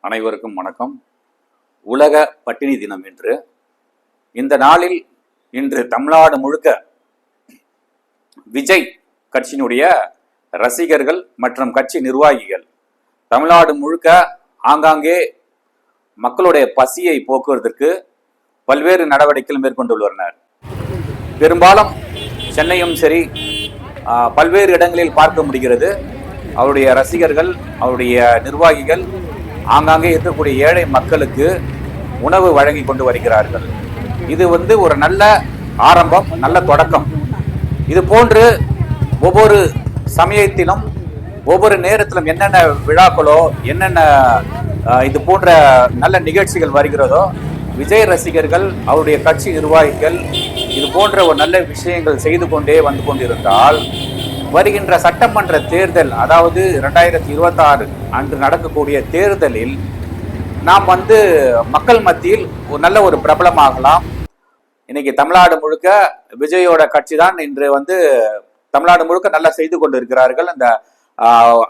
அனைவருக்கும் வணக்கம். உலக பட்டினி தினம் இன்று. இந்த நாளில் இன்று தமிழ்நாடு முழுக்க விஜய் கட்சியினுடைய ரசிகர்கள் மற்றும் கட்சி நிர்வாகிகள் தமிழ்நாடு முழுக்க ஆங்காங்கே மக்களுடைய பசியை போக்குவதற்கு பல்வேறு நடவடிக்கைகள் மேற்கொண்டுள்ளனர். பெரும்பாலும் சென்னையும் சரி பல்வேறு இடங்களில் பார்க்க முடிகிறது. அவருடைய ரசிகர்கள், அவருடைய நிர்வாகிகள் ஆங்காங்கே இருக்கக்கூடிய ஏழை மக்களுக்கு உணவு வழங்கி கொண்டு வருகிறார்கள். இது ஒரு நல்ல ஆரம்பம், நல்ல தொடக்கம். இது போன்று ஒவ்வொரு சமயத்திலும் ஒவ்வொரு நேரத்திலும் என்னென்ன விழாக்களோ என்னென்ன இது போன்ற நல்ல நிகழ்ச்சிகள் வருகிறதோ விஜய் ரசிகர்கள், அவருடைய கட்சி நிர்வாகிகள் இது போன்ற ஒரு நல்ல விஷயங்கள் செய்து கொண்டே வந்து கொண்டிருந்தால் வருகின்ற சட்டமன்ற தேர்தல், அதாவது 2026 அன்று நடக்கக்கூடிய தேர்தலில் நாம் மக்கள் மத்தியில் ஒரு நல்ல ஒரு பிரபலமாகலாம். இன்னைக்கு தமிழ்நாடு முழுக்க விஜயோட கட்சி தான் இன்று தமிழ்நாடு முழுக்க நல்லா செய்து கொண்டு இருக்கிறார்கள். அந்த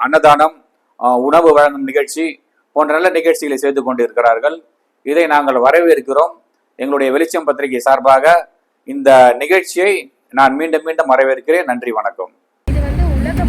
அன்னதானம், உணவு வழங்கும் நிகழ்ச்சி போன்ற நல்ல நிகழ்ச்சிகளை செய்து கொண்டு இருக்கிறார்கள். இதை நாங்கள் வரவேற்கிறோம். எங்களுடைய வெளிச்சம் பத்திரிகை சார்பாக இந்த நிகழ்ச்சியை நான் மீண்டும் மீண்டும் வரவேற்கிறேன். நன்றி, வணக்கம். உலக